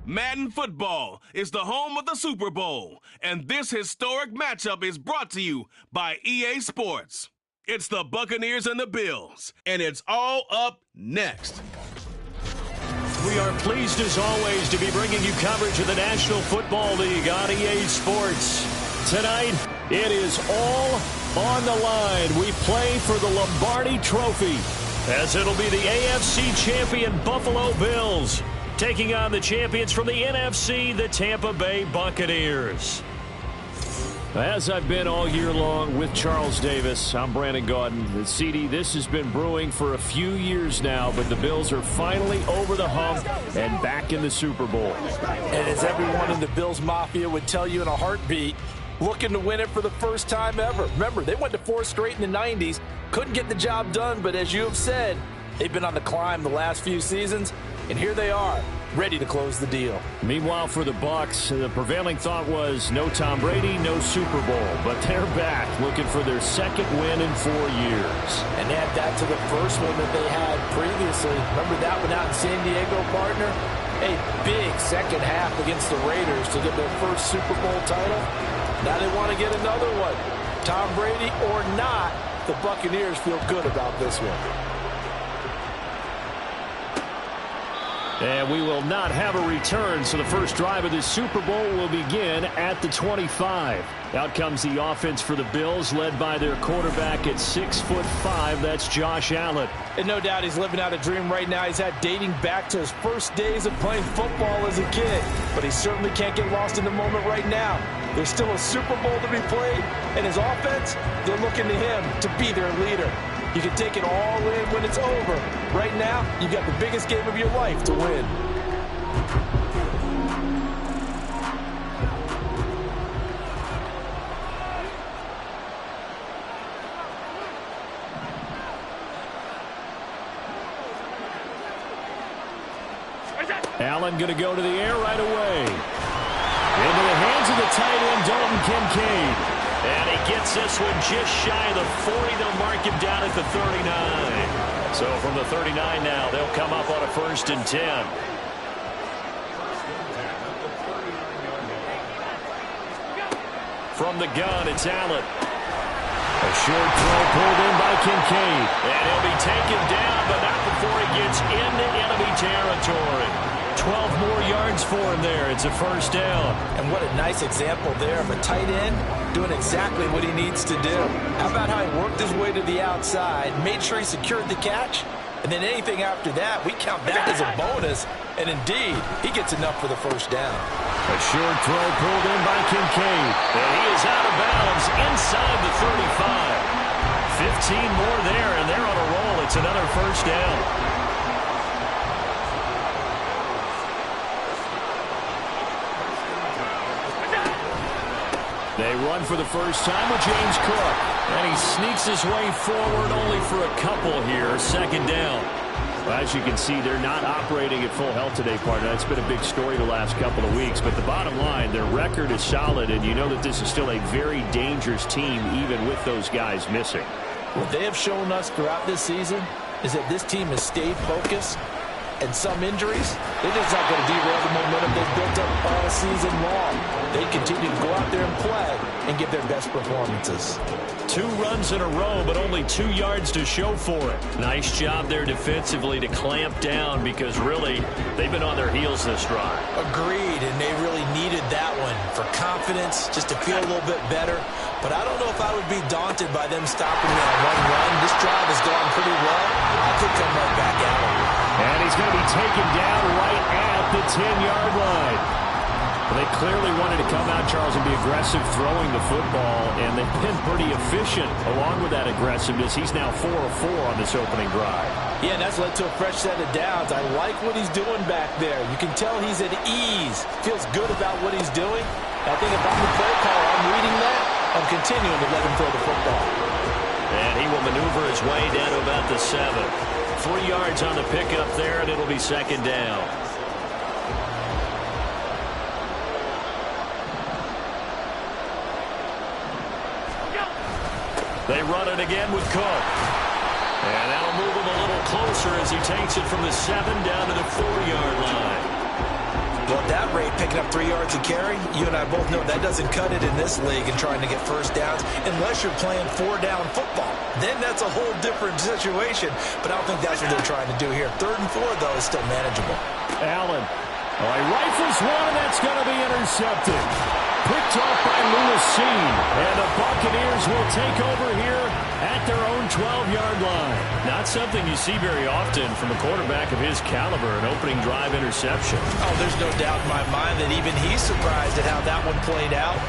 Madden Football is the home of the Super Bowl, and this historic matchup is brought to you by EA Sports. It's the Buccaneers and the Bills, and it's all up next. We are pleased, as always, to be bringing you coverage of the National Football League on EA Sports. Tonight, it is all on the line. We play for the Lombardi Trophy, as it'll be the AFC champion Buffalo Bills taking on the champions from the NFC, the Tampa Bay Buccaneers. As I've been all year long with Charles Davis, I'm Brandon Gaudin. CD, this has been brewing for a few years now, but the Bills are finally over the hump and back in the Super Bowl. And as everyone in the Bills Mafia would tell you in a heartbeat, looking to win it for the first time ever. Remember, they went to 4 straight in the 90s, couldn't get the job done, but as you have said, they've been on the climb the last few seasons, and here they are, ready to close the deal. Meanwhile, for the Bucs, the prevailing thought was no Tom Brady, no Super Bowl. But they're back looking for their second win in 4 years. And add that to the first one that they had previously. Remember that one out in San Diego, partner? A big second half against the Raiders to get their first Super Bowl title. Now they want to get another one. Tom Brady or not, the Buccaneers feel good about this one. And we will not have a return, so the first drive of this Super Bowl will begin at the 25. Out comes the offense for the Bills, led by their quarterback at 6'5". That's Josh Allen. And no doubt he's living out a dream right now. He's had dating back to his first days of playing football as a kid. But he certainly can't get lost in the moment right now. There's still a Super Bowl to be played, and his offense, they're looking to him to be their leader. You can take it all in when it's over. Right now, you've got the biggest game of your life to win. Allen going to go to the air right away. Into the hands of the tight end, Dalton Kincaid. And he gets this one just shy of the 40. They'll mark him down at the 39. So from the 39 now, they'll come up on a 1st and 10. From the gun, it's Allen. A short throw pulled in by Kincaid. And he'll be taken down, but not before he gets into enemy territory. 12 more yards for him there. It's a 1st down. And what a nice example there of a tight end doing exactly what he needs to do. How about how he worked his way to the outside, made sure he secured the catch, and then anything after that, we count that as a bonus. And indeed, he gets enough for the 1st down. A short throw pulled in by Kincaid. And he is out of bounds inside the 35. 15 more there, and they're on a roll. It's another 1st down. They run for the first time with James Cook. And he sneaks his way forward only for a couple here. 2nd down. Well, as you can see, they're not operating at full health today, partner. That's been a big story the last couple of weeks. But the bottom line, their record is solid, and you know that this is still a very dangerous team, even with those guys missing. What they have shown us throughout this season is that this team has stayed focused. And some injuries, they're just not going to derail the momentum they've built up all season long. They continue to go out there and play and give their best performances. 2 runs in a row, but only 2 yards to show for it. Nice job there defensively to clamp down because really they've been on their heels this drive. Agreed, and they really needed that one for confidence, just to feel a little bit better. But I don't know if I would be daunted by them stopping me on 1 run. This drive has gone pretty well. I could come right back at them. And he's going to be taken down right at the 10-yard line. Well, they clearly wanted to come out, Charles, and be aggressive throwing the football, and they've been pretty efficient along with that aggressiveness. He's now 4 of 4 on this opening drive. Yeah, and that's led to a fresh set of downs. I like what he's doing back there. You can tell he's at ease, feels good about what he's doing. I think if I'm the play caller, I'm reading that. I'm continuing to let him throw the football. And he will maneuver his way down to about the 7. 3 yards on the pickup there, and it'll be 2nd down. They run it again with Cook. And that'll move him a little closer as he takes it from the 7 down to the 4-yard line. Well, that picking up 3 yards a carry. You and I both know that doesn't cut it in this league and trying to get first downs unless you're playing 4-down football. Then that's a whole different situation, but I don't think that's what they're trying to do here. 3rd and 4, though, is still manageable. Allen. All right, rifles one, and that's going to be intercepted. Picked off by Lewis. And the Buccaneers will take over here at their own 12-yard line. Not something you see very often from a quarterback of his caliber, an opening drive interception. Oh, there's no doubt in my mind that even he's surprised at how that one played out.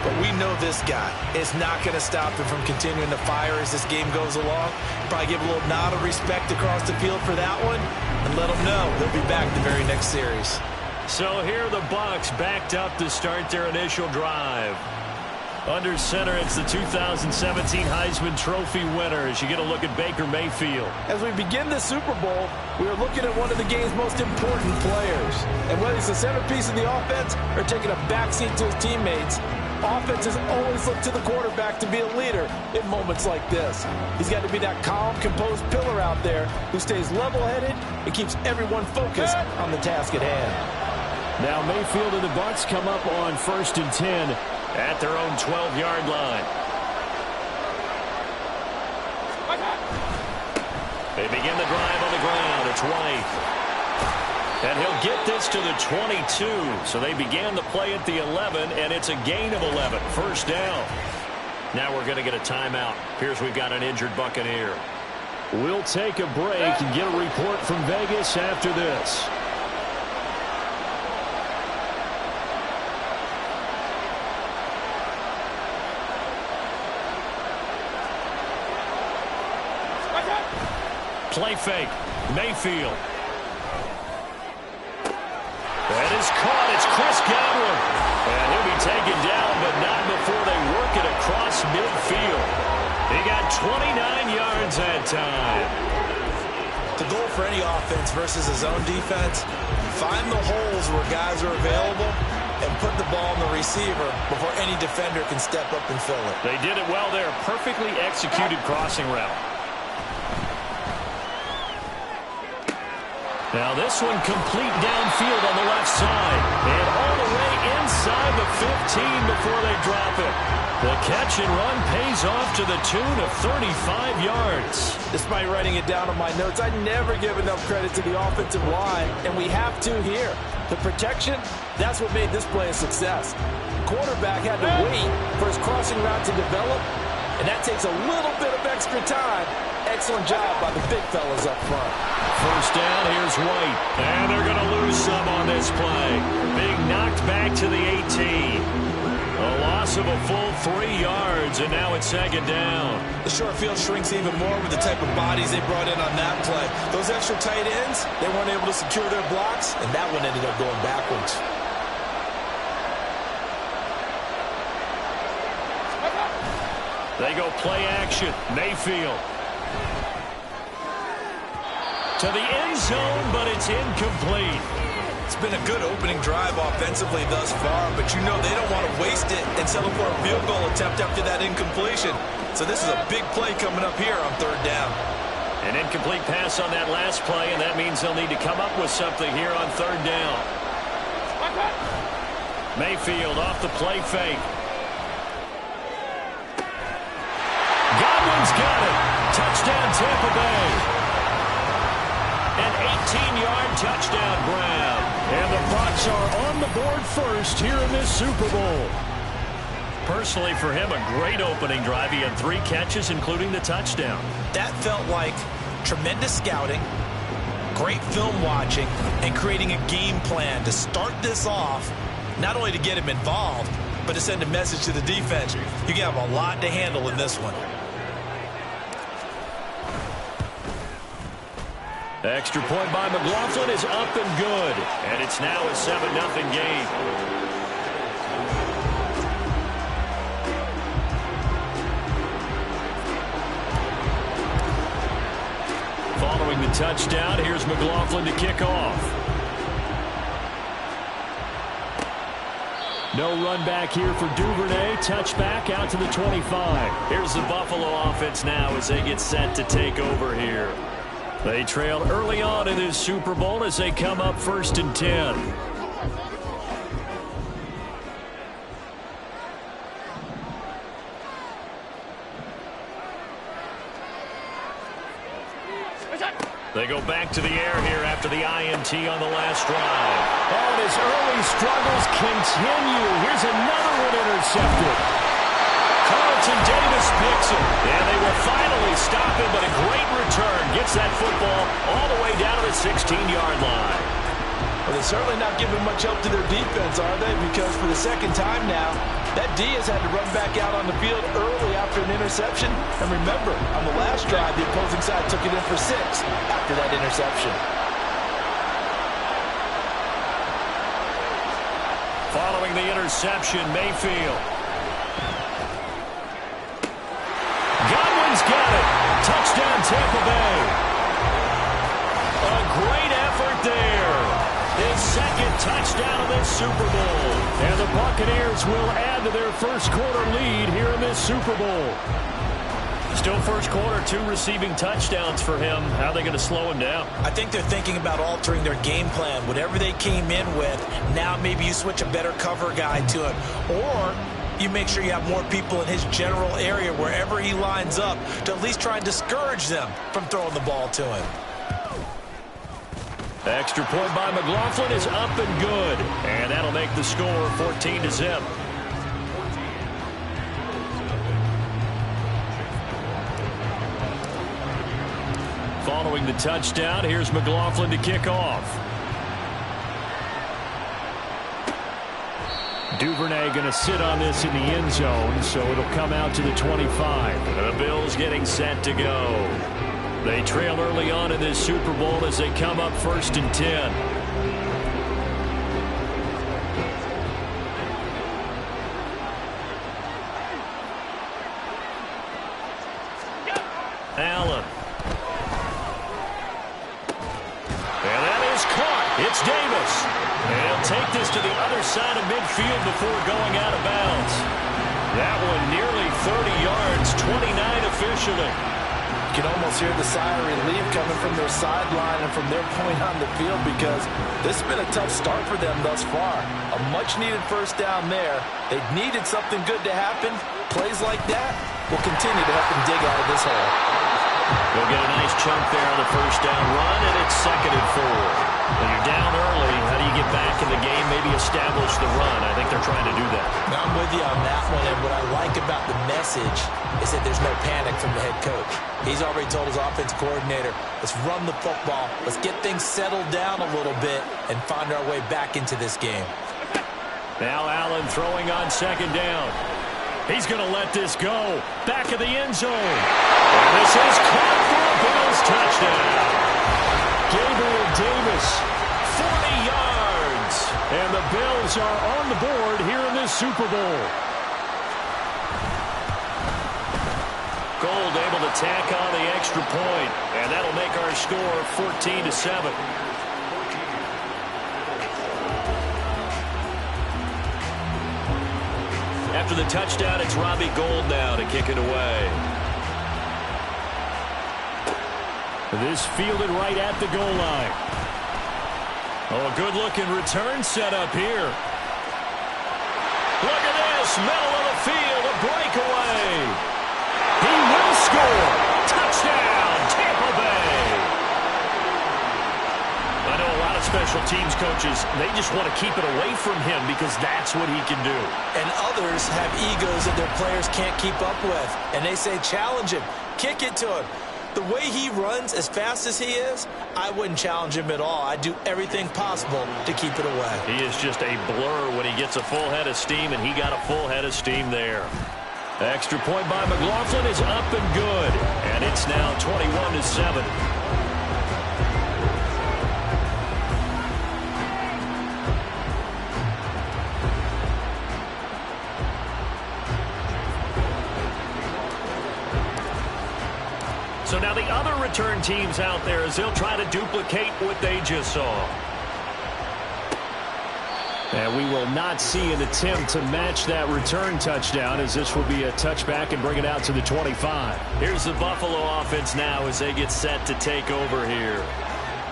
But we know this guy is not going to stop him from continuing to fire as this game goes along. Probably give a little nod of respect across the field for that one and let him know he'll be back the very next series. So here the Bucs backed up to start their initial drive. Under center, it's the 2017 Heisman Trophy winner as you get a look at Baker Mayfield. As we begin the Super Bowl, we are looking at one of the game's most important players. And whether he's the centerpiece of the offense or taking a backseat to his teammates, offenses always look to the quarterback to be a leader in moments like this. He's got to be that calm, composed pillar out there who stays level-headed and keeps everyone focused on the task at hand. Now Mayfield and the Bucs come up on 1st and 10 at their own 12-yard line. They begin the drive on the ground. It's White. And he'll get this to the 22. So they began the play at the 11, and it's a gain of 11. First down. Now we're going to get a timeout. Here's we've got an injured Buccaneer. We'll take a break and get a report from Vegas after this. Play fake. Mayfield. That is caught. It's Chris Godwin. And he'll be taken down, but not before they work it across midfield. He got 29 yards that time. The goal for any offense versus his own defense, find the holes where guys are available and put the ball in the receiver before any defender can step up and fill it. They did it well there. Perfectly executed crossing route. Now this one complete downfield on the left side. And all the way inside the 15 before they drop it. The catch and run pays off to the tune of 35 yards. Despite writing it down on my notes, I never give enough credit to the offensive line, and we have to here. The protection, that's what made this play a success. Quarterback had to wait for his crossing route to develop, and that takes a little bit of extra time. Excellent job by the big fellas up front. First down, here's White. And they're going to lose some on this play. Being knocked back to the 18. A loss of a full 3 yards, and now it's 2nd down. The short field shrinks even more with the type of bodies they brought in on that play. Those extra tight ends, they weren't able to secure their blocks, and that one ended up going backwards. They go play action. Mayfield. To the end zone, but it's incomplete. It's been a good opening drive offensively thus far, but you know they don't want to waste it and settle for a field goal attempt after that incompletion. So this is a big play coming up here on 3rd down. An incomplete pass on that last play, and that means they'll need to come up with something here on 3rd down. Mayfield off the play fake. Godwin's got it. Touchdown, Tampa Bay. An 18-yard touchdown grab. And the Bucs are on the board first here in this Super Bowl. Personally, for him, a great opening drive. He had 3 catches, including the touchdown. That felt like tremendous scouting, great film watching, and creating a game plan to start this off, not only to get him involved, but to send a message to the defense. You can have a lot to handle in this one. Extra point by McLaughlin is up and good. And it's now a 7-0 game. Following the touchdown, here's McLaughlin to kick off. No run back here for Duvernay. Touchback out to the 25. Here's the Buffalo offense now as they get set to take over here. They trailed early on in this Super Bowl as they come up 1st and 10. They go back to the air here after the INT on the last drive. Oh, and his early struggles continue. Here's another one intercepted. Carlton Davis picks it. And they will finally stop him, but a great return. Gets that football all the way down to the 16-yard line. Well, they're certainly not giving much help to their defense, are they? Because for the second time now, that D has had to run back out on the field early after an interception. And remember, on the last drive, the opposing side took it in for 6 after that interception. Following the interception, Mayfield. Godwin's got it. Touchdown, Tampa Bay. A great effort there. His second touchdown of this Super Bowl. And the Buccaneers will add to their first quarter lead here in this Super Bowl. Still first quarter, 2 receiving touchdowns for him. How are they going to slow him down? I think they're thinking about altering their game plan. Whatever they came in with, now maybe you switch a better cover guy to it. Or you make sure you have more people in his general area wherever he lines up to at least try and discourage them from throwing the ball to him. Extra point by McLaughlin is up and good. And that'll make the score 14-0. Following the touchdown, here's McLaughlin to kick off. Duvernay going to sit on this in the end zone, so it'll come out to the 25. The Bills getting set to go. They trail early on in this Super Bowl as they come up 1st and 10. Allen. And that is caught. It's Davis. And he'll take this to the other side of midfield before going out of bounds. That one nearly 30 yards, 29 officially. You can almost hear the sigh of relief coming from their sideline and from their point on the field because this has been a tough start for them thus far. A much-needed first down there. They needed something good to happen. Plays like that will continue to help them dig out of this hole. They'll get a nice chunk there on the first down run, and it's 2nd and 4. When you're down early, how do you get back in the game, maybe establish the run? I think they're trying to do that. Now, I'm with you on that one, and what I like about the message is that there's no panic from the head coach. He's already told his offensive coordinator, let's run the football, let's get things settled down a little bit, and find our way back into this game. Now Allen throwing on 2nd down. He's going to let this go. Back of the end zone. And this is caught for a Bills touchdown. Gabriel Davis, 40 yards. and the Bills are on the board here in this Super Bowl. Gold able to tack on the extra point, and that'll make our score 14-7. After the touchdown, it's Robbie Gould now to kick it away. This fielded right at the goal line. Oh, a good-looking return set up here. Look at this, middle of the field, a breakaway. He will score. Touchdown, Tampa Bay. I know a lot of special teams coaches, they just want to keep it away from him because that's what he can do. And others have egos that their players can't keep up with. And they say, challenge him, kick it to him. The way he runs as fast as he is, I wouldn't challenge him at all. I'd do everything possible to keep it away. He is just a blur when he gets a full head of steam, and he got a full head of steam there. Extra point by McLaughlin is up and good, and it's now 21-7. So now the other return teams out there as they'll try to duplicate what they just saw. And we will not see an attempt to match that return touchdown, as this will be a touchback and bring it out to the 25. Here's the Buffalo offense now as they get set to take over here.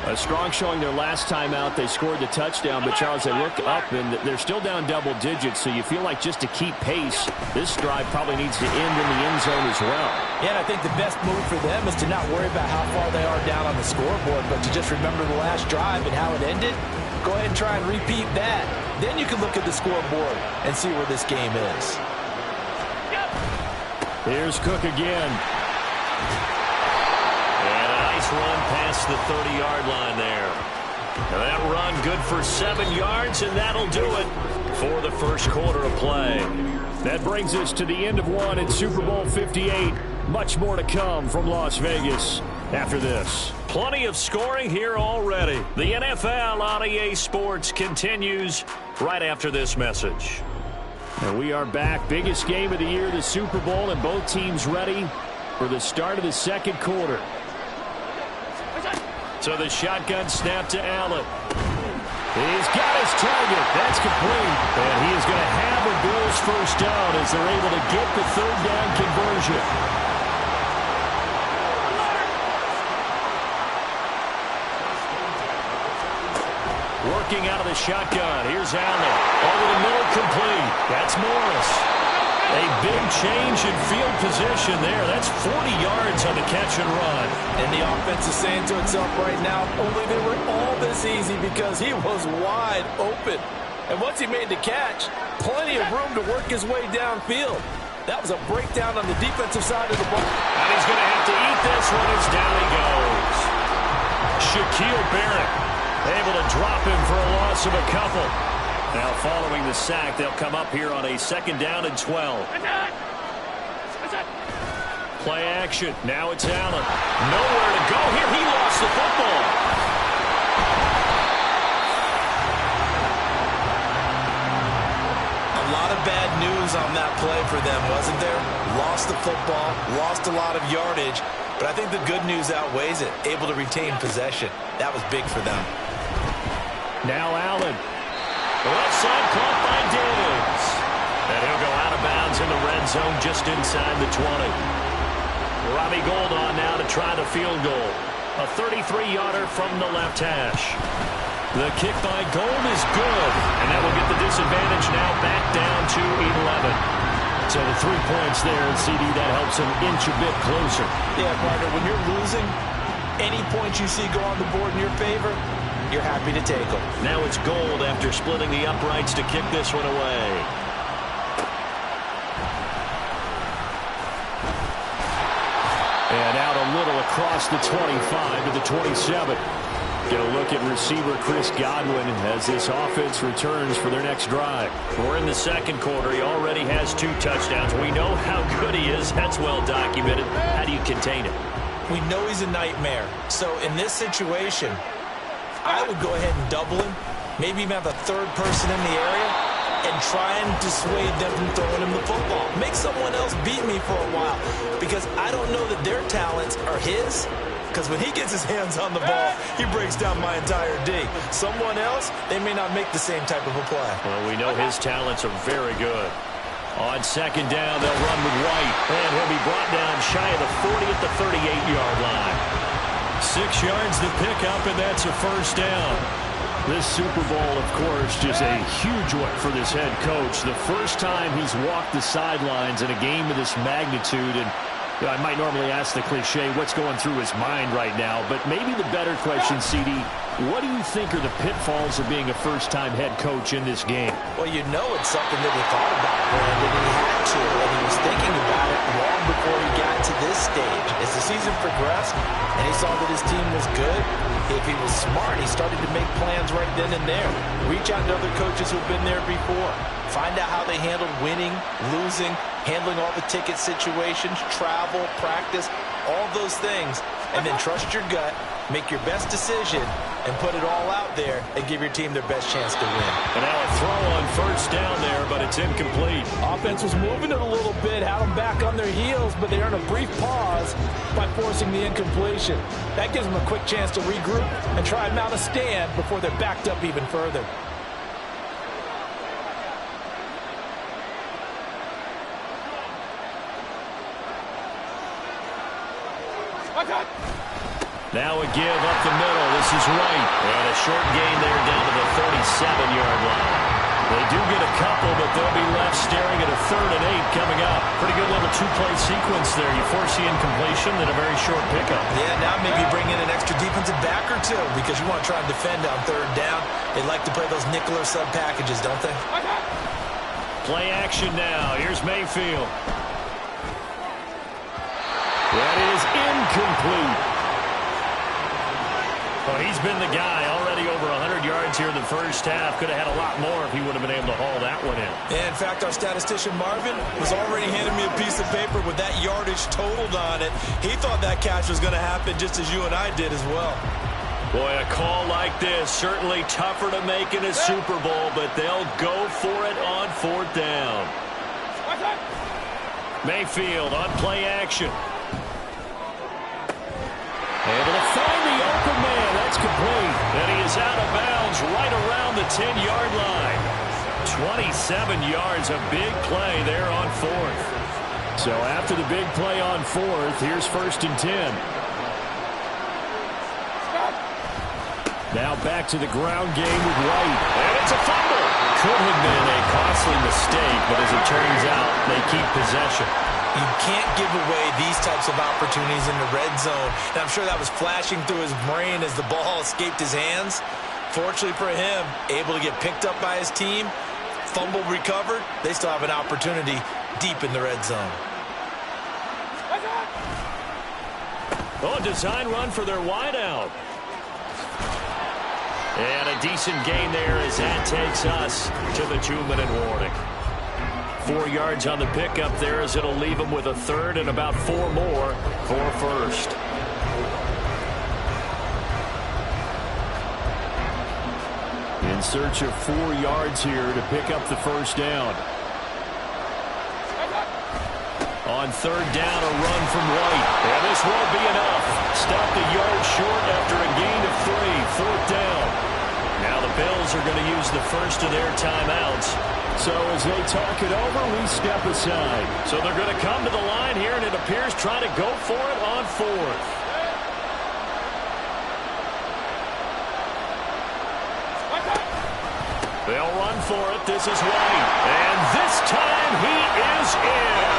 A strong showing their last time out. They scored the touchdown, but Charles, they look up and they're still down double digits, so you feel like just to keep pace, this drive probably needs to end in the end zone as well. Yeah, and I think the best move for them is to not worry about how far they are down on the scoreboard, but to just remember the last drive and how it ended. Go ahead and try and repeat that. Then you can look at the scoreboard and see where this game is. Here's Cook again. Run past the 30-yard line there. Now that run good for 7 yards, and that'll do it for the first quarter of play. That brings us to the end of one in Super Bowl 58. Much more to come from Las Vegas after this. Plenty of scoring here already. The NFL on EA Sports continues right after this message. And we are back. Biggest game of the year, the Super Bowl, and both teams ready for the start of the second quarter. So the shotgun snap to Allen. He's got his target. That's complete. And he is going to have the Bills first down as they're able to get the third down conversion. Working out of the shotgun. Here's Allen. Over the middle, complete. That's Morris. A big change in field position there. That's 40 yards on the catch and run. And the offense is saying to itself right now, only they were all this easy because he was wide open. And once he made the catch, plenty of room to work his way downfield. That was a breakdown on the defensive side of the ball. And he's going to have to eat this one as down he goes. Shaquille Barrett able to drop him for a loss of a couple. Now following the sack, they'll come up here on a 2nd down and 12. Play action. Now it's Allen. Nowhere to go here. He lost the football. A lot of bad news on that play for them, wasn't there? Lost the football, lost a lot of yardage, but I think the good news outweighs it. Able to retain possession. That was big for them. Now Allen. Left side caught by Diggs. And he'll go out of bounds in the red zone just inside the 20. Robbie Gould on now to try the field goal. A 33-yarder from the left hash. The kick by Gould is good. And that will get the disadvantage now back down to 11. So the 3 points there, and CD, that helps him inch a bit closer. Yeah, partner, when you're losing, any points you see go on the board in your favor, you're happy to take them. Now it's Gould after splitting the uprights to kick this one away. And out a little across the 25 to the 27. Get a look at receiver Chris Godwin as this offense returns for their next drive. We're in the second quarter. He already has 2 touchdowns. We know how good he is. That's well documented. How do you contain him? We know he's a nightmare. So in this situation, I would go ahead and double him, maybe even have a third person in the area, and try and dissuade them from throwing him the football. Make someone else beat me for a while, because I don't know that their talents are his, because when he gets his hands on the ball, he breaks down my entire D. Someone else, they may not make the same type of a play. Well, we know his talents are very good. On 2nd down, they'll run with White, and he'll be brought down shy of the 40 at the 38-yard line. 6 yards to pick up, and that's a first down. This Super Bowl, of course, just a huge one for this head coach. The first time he's walked the sidelines in a game of this magnitude, and I might normally ask the cliche, what's going through his mind right now, but maybe the better question, CD, what do you think are the pitfalls of being a first-time head coach in this game? Well, you know it's something that he thought about, Brandon, and he had to, and he was thinking about it long before he got to this stage. As the season progressed, and he saw that his team was good, if he was smart, he started to make plans right then and there. Reach out to other coaches who've been there before. Find out how they handled winning, losing, handling all the ticket situations, travel, practice, all those things, and then trust your gut, make your best decision, and put it all out there and give your team their best chance to win. And now a throw on first down there, but it's incomplete. Offense was moving it a little bit, had them back on their heels, but they earned a brief pause by forcing the incompletion. That gives them a quick chance to regroup and try and mount a stand before they're backed up even further. Now a give up the middle. This is right. And a short gain there down to the 37-yard line. They do get a couple, but they'll be left staring at a 3rd and 8 coming up. Pretty good little two-play sequence there. You force the incompletion, then a very short pickup. Yeah, now maybe bring in an extra defensive back or two because you want to try and defend on 3rd down. They like to play those nickel or sub packages, don't they? Play action now. Here's Mayfield. That is incomplete. Well, he's been the guy. Already over 100 yards here in the first half. Could have had a lot more if he would have been able to haul that one in. Yeah, in fact, our statistician Marvin was already handing me a piece of paper with that yardage totaled on it. He thought that catch was going to happen just as you and I did as well. Boy, a call like this, certainly tougher to make in a Super Bowl, but they'll go for it on 4th down. Mayfield on play action. Able to find the open man. That's complete. And he is out of bounds right around the 10-yard line. 27 yards, a big play there on 4th. So after the big play on 4th, here's 1st and 10. Now back to the ground game with White. And it's a fumble. Could have been a costly mistake, but as it turns out, they keep possession. You can't give away these types of opportunities in the red zone. And I'm sure that was flashing through his brain as the ball escaped his hands. Fortunately for him, able to get picked up by his team, fumble recovered. They still have an opportunity deep in the red zone. Oh, design run for their wideout. And a decent gain there as that takes us to the 2-minute warning. 4 yards on the pickup there as it'll leave them with a 3rd and about 4 more for 1st. In search of 4 yards here to pick up the 1st down. On 3rd down, a run from White. And this won't be enough. Stopped a yard short after a gain of 3. 4th down. Now the Bills are going to use the first of their timeouts. So as they talk it over, we step aside. So they're going to come to the line here, and it appears trying to go for it on 4th. They'll run for it. This is White. And this time he is in.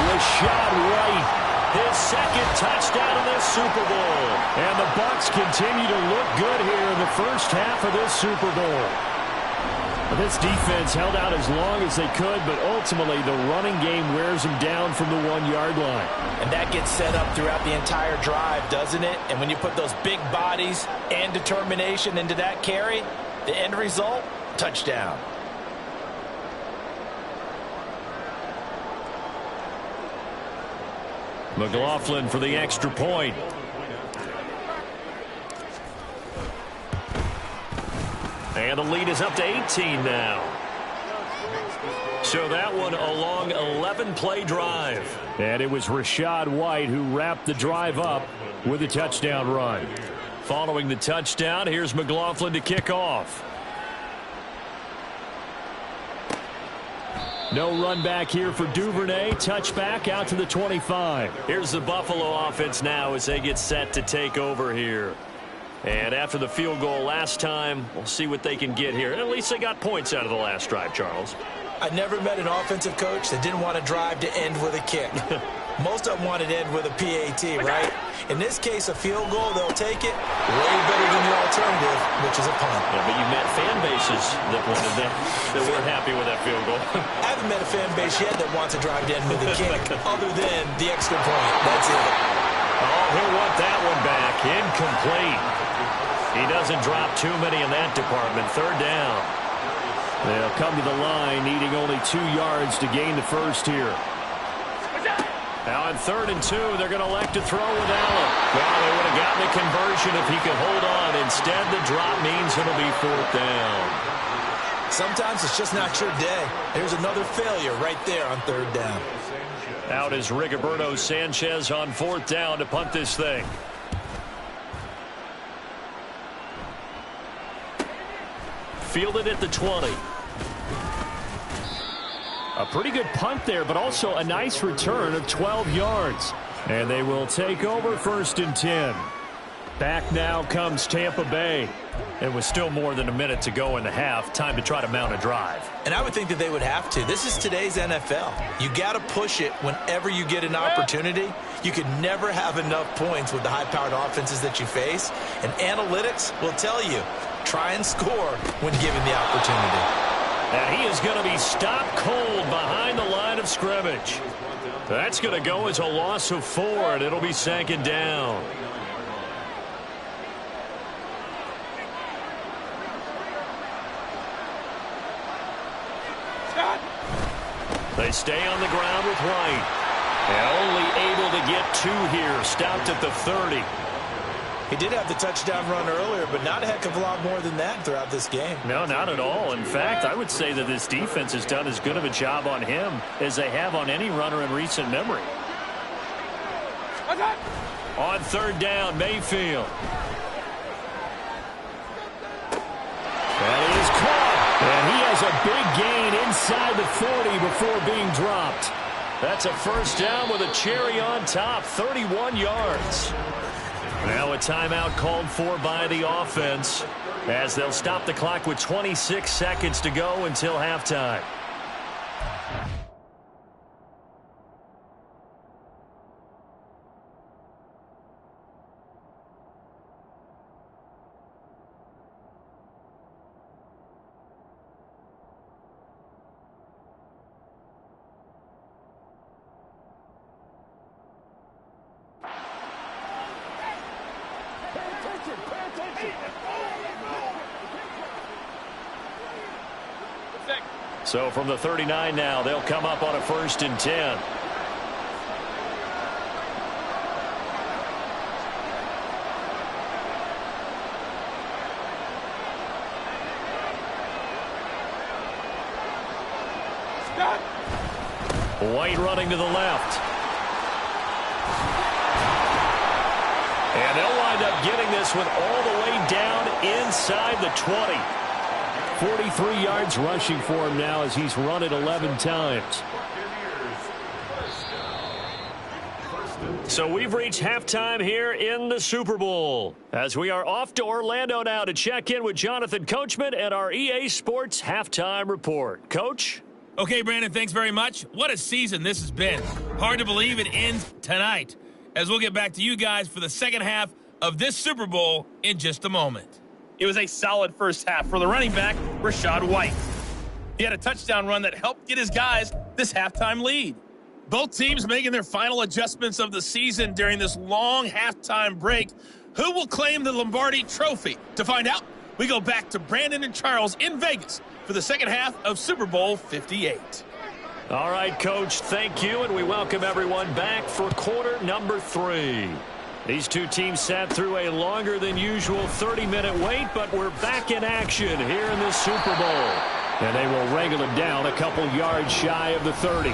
Rashad White. His 2nd touchdown of this Super Bowl. And the Bucs continue to look good here in the first half of this Super Bowl. This defense held out as long as they could, but ultimately the running game wears them down from the 1-yard line. And that gets set up throughout the entire drive, doesn't it? And when you put those big bodies and determination into that carry, the end result, touchdown. McLaughlin for the extra point. And the lead is up to 18 now. So that one a long 11-play drive. And it was Rashad White who wrapped the drive up with a touchdown run. Following the touchdown, here's McLaughlin to kick off. No run back here for Duvernay. Touchback out to the 25. Here's the Buffalo offense now as they get set to take over here. And after the field goal last time, we'll see what they can get here. And at least they got points out of the last drive, Charles. I never met an offensive coach that didn't want to drive to end with a kick. Most of them wanted to end with a PAT, right? In this case, a field goal, they'll take it way better than the alternative, which is a punt. Yeah, but you met fan bases that wanted that weren't happy with that field goal. I haven't met a fan base yet that wants to drive to end with a kick other than the extra point. That's it. Oh, he'll want that one back. Incomplete. He doesn't drop too many in that department. 3rd down. They'll come to the line needing only 2 yards to gain the first here. Now on 3rd and 2, they're going to elect to throw with Allen. Well, they would have gotten a conversion if he could hold on. Instead, the drop means it'll be 4th down. Sometimes it's just not your day. There's another failure right there on 3rd down. Out is Rigoberto Sanchez on 4th down to punt this thing. Fielded at the 20. A pretty good punt there, but also a nice return of 12 yards. And they will take over 1st and 10. Back now comes Tampa Bay. It was still more than a minute to go in the half. Time to try to mount a drive. And I would think that they would have to. This is today's NFL. You got to push it whenever you get an opportunity. You can never have enough points with the high-powered offenses that you face. And analytics will tell you, try and score when given the opportunity. And he is going to be stopped cold behind the line of scrimmage. That's going to go as a loss of 4, and it'll be 2nd down. They stay on the ground with White. And only able to get 2 here. Stopped at the 30. He did have the touchdown run earlier, but not a heck of a lot more than that throughout this game. No, not at all. In fact, I would say that this defense has done as good of a job on him as they have on any runner in recent memory. On 3rd down, Mayfield. That is caught. And he has a big gain inside the 40 before being dropped. That's a 1st down with a cherry on top, 31 yards. Now a timeout called for by the offense as they'll stop the clock with 26 seconds to go until halftime. So from the 39 now, they'll come up on a 1st and 10. White running to the left. And they'll wind up getting this one all the way down inside the 20. 43 yards rushing for him now as he's run it 11 times. So we've reached halftime here in the Super Bowl as we are off to Orlando now to check in with Jonathan Coachman and our EA Sports halftime report. Coach? Okay, Brandon, thanks very much. What a season this has been. Hard to believe it ends tonight, as we'll get back to you guys for the second half of this Super Bowl in just a moment. It was a solid first half for the running back, Rachaad White. He had a touchdown run that helped get his guys this halftime lead. Both teams making their final adjustments of the season during this long halftime break. Who will claim the Lombardi Trophy? To find out, we go back to Brandon and Charles in Vegas for the second half of Super Bowl 58. All right, Coach, thank you, and we welcome everyone back for quarter number 3. These two teams sat through a longer than usual 30-minute wait, but we're back in action here in the Super Bowl. And they will wrangle it down a couple yards shy of the 30.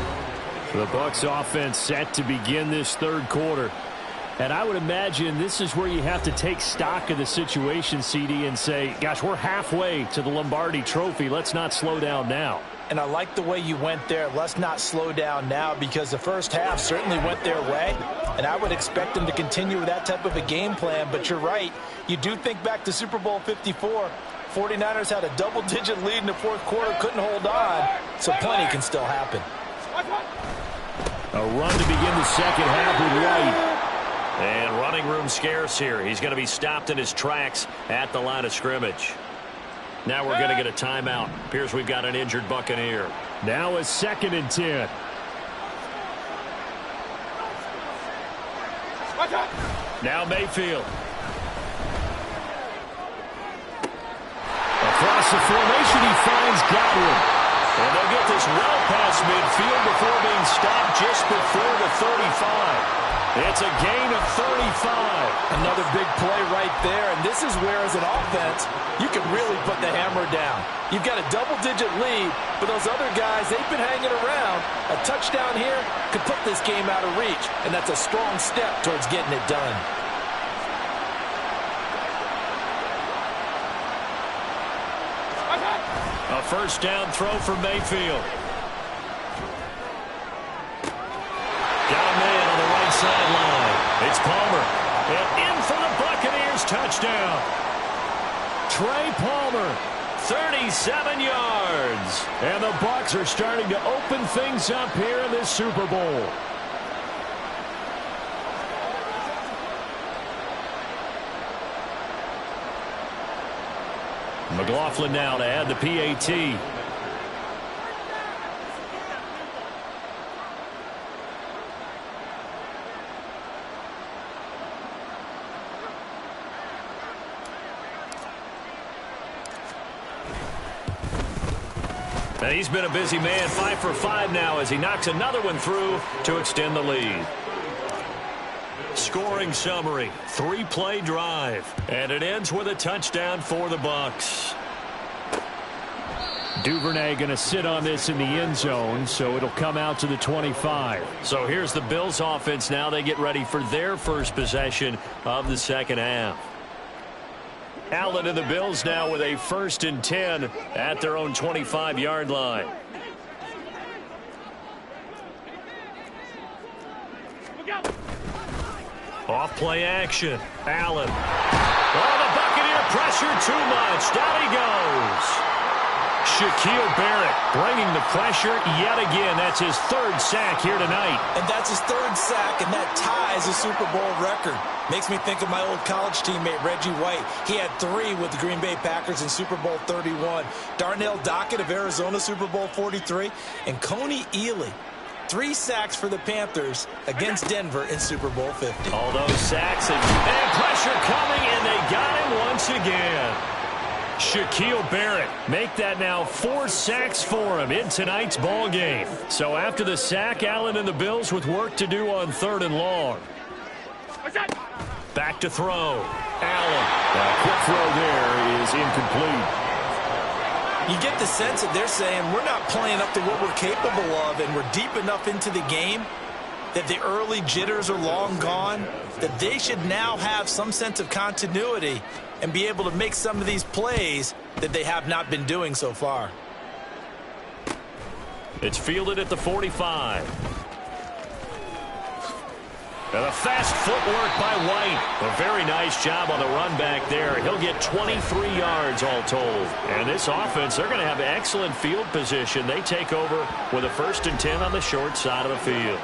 The Bucs offense set to begin this 3rd quarter. And I would imagine this is where you have to take stock of the situation, CD, and say, gosh, we're halfway to the Lombardi Trophy. Let's not slow down now. And I like the way you went there. Let's not slow down now, because the first half certainly went their way. And I would expect them to continue with that type of a game plan. But you're right. You do think back to Super Bowl 54. 49ers had a double-digit lead in the 4th quarter, couldn't hold on. So plenty can still happen. A run to begin the second half with White. And running room scarce here. He's going to be stopped in his tracks at the line of scrimmage. Now we're going to get a timeout. Appears we've got an injured Buccaneer. Now a 2nd and 10. Now Mayfield. Across the formation, he finds Godwin. And they'll get this well past midfield before being stopped just before the 35. It's a gain of 35. Another big play right there, and this is where, as an offense, you can really put the hammer down. You've got a double-digit lead, but those other guys, they've been hanging around. A touchdown here could put this game out of reach, and that's a strong step towards getting it done. A 1st down throw for Mayfield. Got a man on the right sideline. touchdown. Trey Palmer, 37 yards. And the Bucs are starting to open things up here in this Super Bowl. McLaughlin now to add the PAT. And he's been a busy man, 5 for 5 now as he knocks another one through to extend the lead. Scoring summary, 3-play drive. And it ends with a touchdown for the Bucs. Duvernay going to sit on this in the end zone, so it'll come out to the 25. So here's the Bills offense now. They get ready for their first possession of the second half. Allen and the Bills now with a 1st and 10 at their own 25-yard line. Off play action. Allen. Oh, the Buccaneer pressure too much. Down he goes. Shaquille Barrett bringing the pressure yet again. That's his 3rd sack here tonight. And that's his 3rd sack, and that ties a Super Bowl record. Makes me think of my old college teammate, Reggie White. He had 3 with the Green Bay Packers in Super Bowl 31. Darnell Dockett of Arizona, Super Bowl 43. And Coney Ealy, 3 sacks for the Panthers against Denver in Super Bowl 50. All those sacks and pressure coming, and they got him once again. Shaquille Barrett make that now 4 sacks for him in tonight's ball game. So after the sack, Allen and the Bills with work to do on 3rd and long. Back to throw. Allen. That quick throw there is incomplete. You get the sense that they're saying we're not playing up to what we're capable of, and we're deep enough into the game that the early jitters are long gone, that they should now have some sense of continuity and be able to make some of these plays that they have not been doing so far. It's fielded at the 45. And a fast footwork by White. A very nice job on the run back there. He'll get 23 yards all told. And this offense, they're going to have excellent field position. They take over with a 1st and 10 on the short side of the field.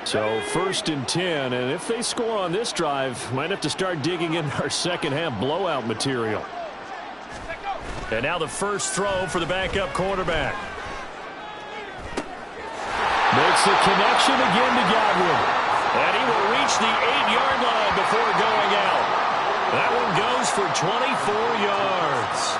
So 1st and 10, and if they score on this drive, might have to start digging in our second half blowout material. And now the first throw for the backup quarterback. Makes the connection again to Godwin. And he will reach the 8-yard line before going out. That one goes for 24 yards.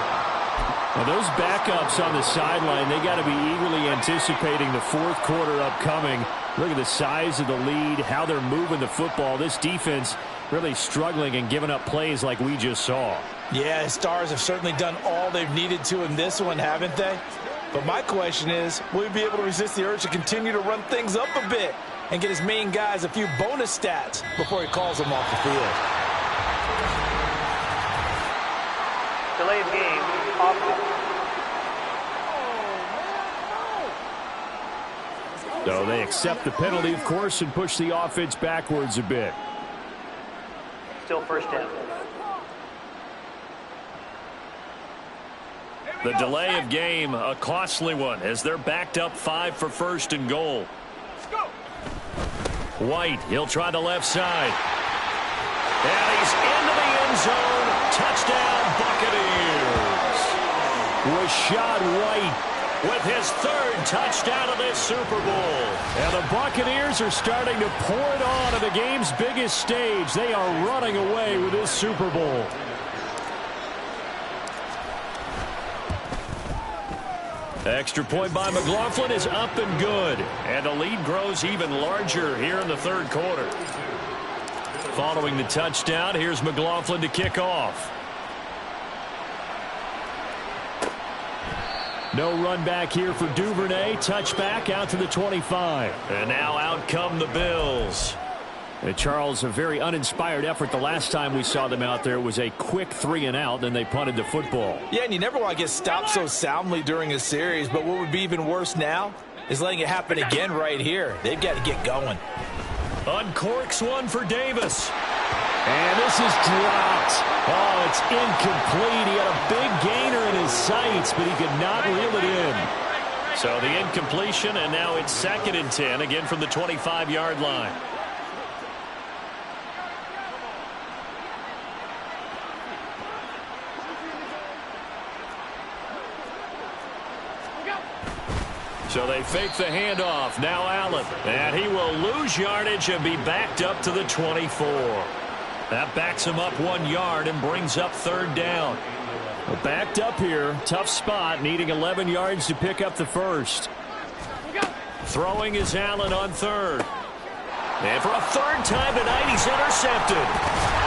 Now those backups on the sideline, they got to be eagerly anticipating the 4th quarter upcoming. Look at the size of the lead, how they're moving the football. This defense really struggling and giving up plays like we just saw. Yeah, Stars have certainly done all they've needed to in this one, haven't they? But my question is, will he be able to resist the urge to continue to run things up a bit and get his main guys a few bonus stats before he calls them off the field? Delay of game, offense. So they accept the penalty, of course, and push the offense backwards a bit. Still 1st down. The delay of game, a costly one, as they're backed up 5 for 1st and goal. White, he'll try the left side. And he's into the end zone. Touchdown, Buccaneers. Rashad White with his 3rd touchdown of this Super Bowl. And the Buccaneers are starting to pour it on the game's biggest stage. They are running away with this Super Bowl. Extra point by McLaughlin is up and good. And the lead grows even larger here in the 3rd quarter. Following the touchdown, here's McLaughlin to kick off. No run back here for Duvernay. Touchback out to the 25. And now out come the Bills. Charles, a very uninspired effort the last time we saw them out there. It was a quick 3 and out, then they punted the football. Yeah, and you never want to get stopped so soundly during a series, but what would be even worse now is letting it happen again right here. They've got to get going. Uncorks one for Davis. And this is dropped. Oh, it's incomplete. He had a big gainer in his sights, but he could not reel it in. So the incompletion, and now it's 2nd and 10, again from the 25-yard line. So they fake the handoff. Now Allen. And he will lose yardage and be backed up to the 24. That backs him up 1 yard and brings up 3rd down. Well, backed up here. Tough spot. Needing 11 yards to pick up the first. Throwing is Allen on 3rd. And for a 3rd time tonight, he's intercepted.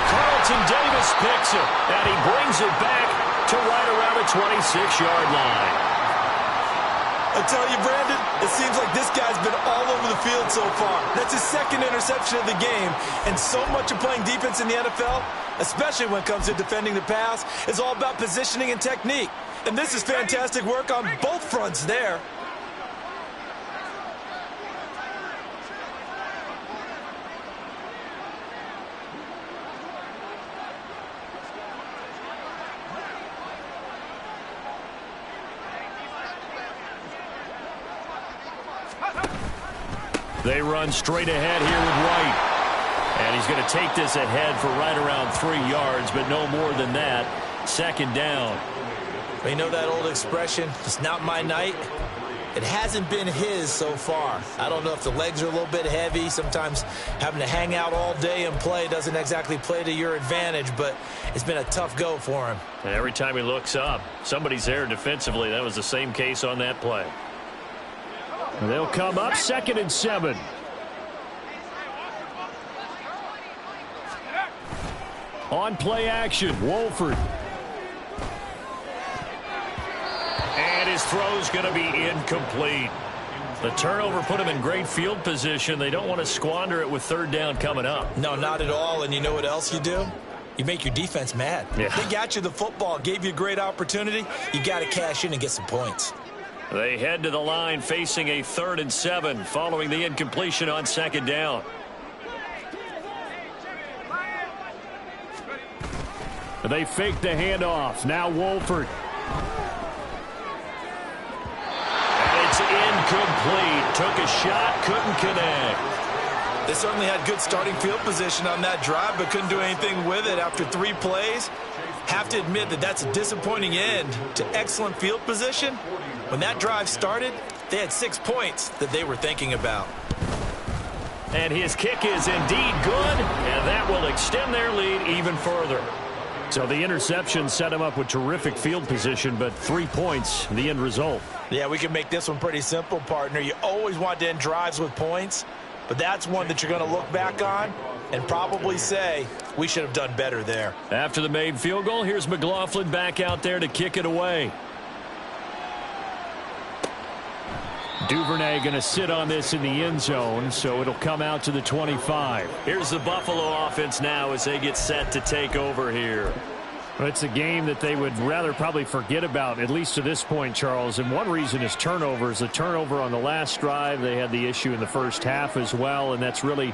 Carlton Davis picks it. And he brings it back to right around the 26-yard line. I tell you, Brandon, it seems like this guy's been all over the field so far. That's his 2nd interception of the game. And so much of playing defense in the NFL, especially when it comes to defending the pass, is all about positioning and technique. And this is fantastic work on both fronts there. They run straight ahead here with White. And he's going to take this ahead for right around 3 yards, but no more than that. 2nd down. You know that old expression, it's not my night? It hasn't been his so far. I don't know if the legs are a little bit heavy. Sometimes having to hang out all day and play doesn't exactly play to your advantage, but it's been a tough go for him. And every time he looks up, somebody's there defensively. That was the same case on that play. They'll come up 2nd and 7. On play action, Wolford. And his throw's going to be incomplete. The turnover put him in great field position. They don't want to squander it with 3rd down coming up. No, not at all. And you know what else you do? You make your defense mad. Yeah. They got you the football, gave you a great opportunity. You got to cash in and get some points. They head to the line facing a 3rd and 7 following the incompletion on 2nd down. They fake the handoff. Now Wolford. And it's incomplete. Took a shot, couldn't connect. They certainly had good starting field position on that drive, but couldn't do anything with it after 3 plays. Have to admit that that's a disappointing end to excellent field position. When that drive started, they had 6 points that they were thinking about. And his kick is indeed good, and that will extend their lead even further. So the interception set him up with terrific field position, but 3 points, the end result. Yeah, we can make this one pretty simple, partner. You always want to end drives with points, but that's one that you're going to look back on and probably say, we should have done better there. After the made field goal, here's McLaughlin back out there to kick it away. Duvernay going to sit on this in the end zone, so it'll come out to the 25. Here's the Buffalo offense now as they get set to take over here. Well, it's a game that they would rather probably forget about, at least to this point, Charles. And one reason is turnovers. The turnover on the last drive, they had the issue in the first half as well, and that's really,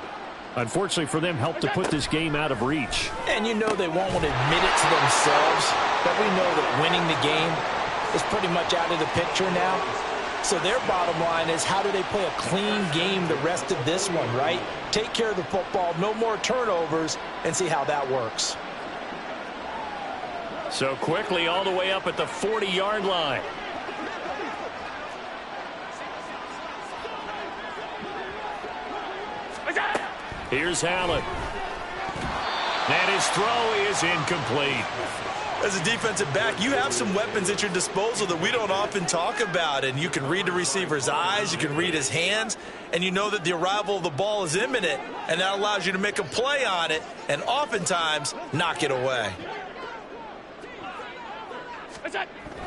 unfortunately for them, helped to put this game out of reach. And you know they won't want to admit it to themselves, but we know that winning the game is pretty much out of the picture now. So their bottom line is, how do they play a clean game the rest of this one, right? Take care of the football, no more turnovers, and see how that works. So quickly all the way up at the 40-yard line. Here's Allen. And his throw is incomplete. As a defensive back, you have some weapons at your disposal that we don't often talk about, and you can read the receiver's eyes, you can read his hands, and you know that the arrival of the ball is imminent, and that allows you to make a play on it and oftentimes knock it away.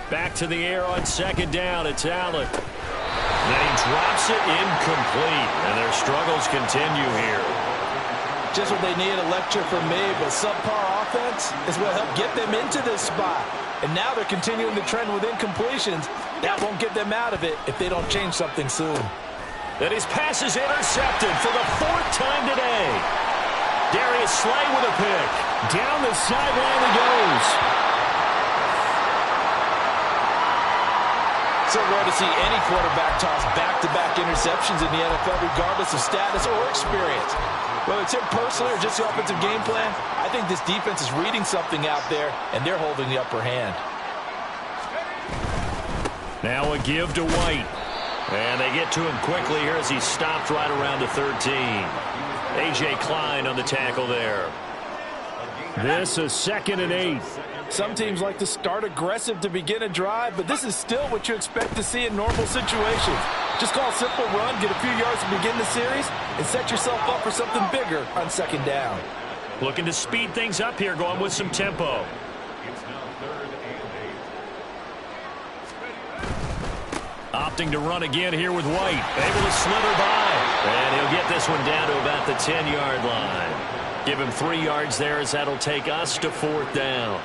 Back to the air on 2nd down. It's Allen. Then he drops it incomplete, and their struggles continue here. just what they need, a lecture from me, but subpar offense is what helped get them into this spot. And now they're continuing the trend with incompletions. That won't get them out of it if they don't change something soon. And his pass is intercepted for the 4th time today. Darius Slay with a pick. Down the sideline he goes. So rare to see any quarterback toss back-to-back interceptions in the NFL, regardless of status or experience. Whether it's him personally or just the offensive game plan, I think this defense is reading something out there, and they're holding the upper hand. Now a give to White. And they get to him quickly here as he stopped right around the 13. A.J. Klein on the tackle there. This is 2nd and 8. Some teams like to start aggressive to begin a drive, but this is still what you expect to see in normal situations. Just call a simple run, get a few yards to begin the series, and set yourself up for something bigger on 2nd down. Looking to speed things up here, going with some tempo. Opting to run again here with White. Able to slither by. And he'll get this one down to about the 10-yard line. Give him 3 yards there as that'll take us to 4th down.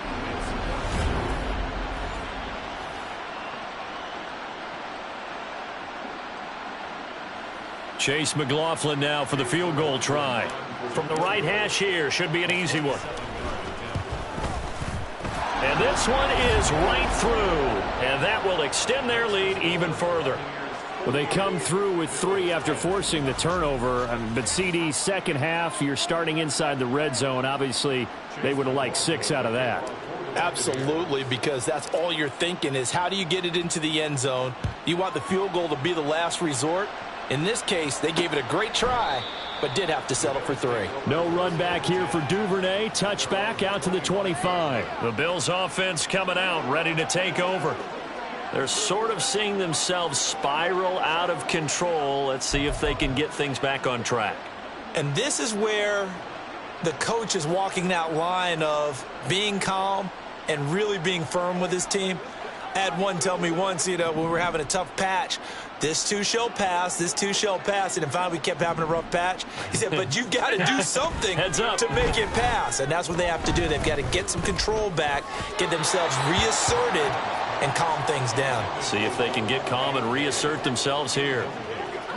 Chase McLaughlin now for the field goal try. From the right hash here, should be an easy one. And this one is right through. And that will extend their lead even further. Well, they come through with 3 after forcing the turnover. But CD, second half, you're starting inside the red zone. Obviously, they would have liked 6 out of that. Absolutely, because that's all you're thinking is how do you get it into the end zone? You want the field goal to be the last resort. In this case, they gave it a great try, but did have to settle for 3. No run back here for Duvernay. Touchback out to the 25. The Bills offense coming out, ready to take over. They're sort of seeing themselves spiral out of control. Let's see if they can get things back on track. And this is where the coach is walking that line of being calm and really being firm with his team. I had one tell me once, when we were having a tough patch, this too shall pass, this too shall pass. And finally we kept having a rough patch. He said, but you've got to do something to make it pass. And that's what they have to do. They've got to get some control back, get themselves reasserted, and calm things down. See if they can get calm and reassert themselves here.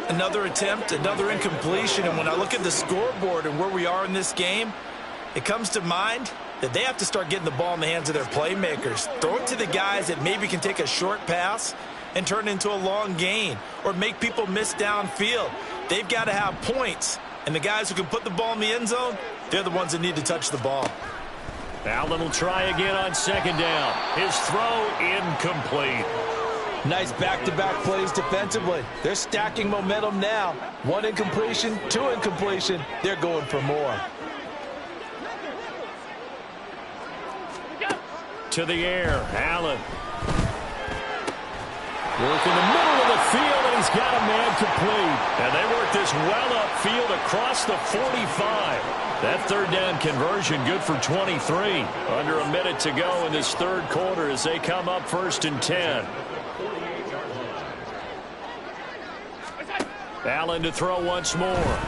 Another attempt, another incompletion. And when I look at the scoreboard and where we are in this game, it comes to mind that they have to start getting the ball in the hands of their playmakers. Throw it to the guys that maybe can take a short pass and turn it into a long gain or make people miss downfield. They've got to have points. And the guys who can put the ball in the end zone, they're the ones that need to touch the ball. Allen will try again on 2nd down. His throw incomplete. Nice back-to-back plays defensively. They're stacking momentum now. 1 incompletion, 2 incompletion. They're going for more. To the air, Allen. Work in the middle of the field, and he's got a man complete. And they work this well upfield across the 45. That 3rd down conversion good for 23. Under a minute to go in this 3rd quarter as they come up 1st and 10. Allen to throw once more.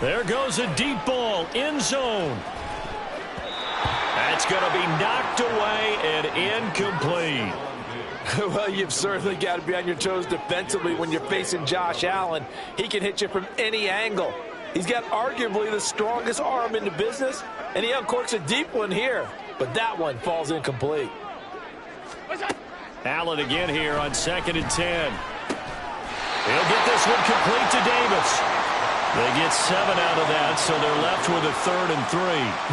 There goes a deep ball, end zone. That's going to be knocked away and incomplete. Well, you've certainly got to be on your toes defensively when you're facing Josh Allen. He can hit you from any angle. He's got arguably the strongest arm in the business, and he uncorks a deep one here. But that one falls incomplete. Allen again here on 2nd and 10. He'll get this one complete to Davis. They get 7 out of that, so they're left with a 3rd and 3.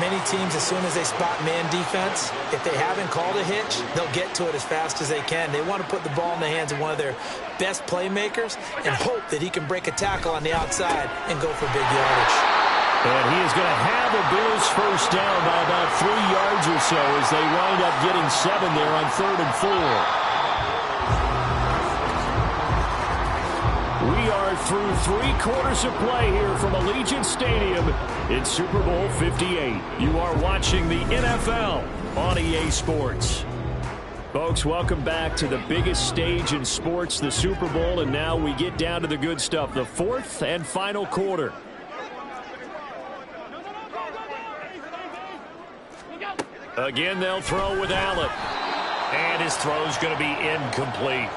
Many teams, as soon as they spot man defense, if they haven't called a hitch, they'll get to it as fast as they can. They want to put the ball in the hands of one of their best playmakers and hope that he can break a tackle on the outside and go for big yardage. And he is going to have the Bills 1st down by about 3 yards or so as they wind up getting 7 there on 3rd and 4. We are through 3 quarters of play here from Allegiant Stadium in Super Bowl 58. You are watching the NFL on EA Sports. Folks, welcome back to the biggest stage in sports, the Super Bowl, and now we get down to the good stuff, the 4th and final quarter. Again, they'll throw with Allen. And his throw's going to be incomplete.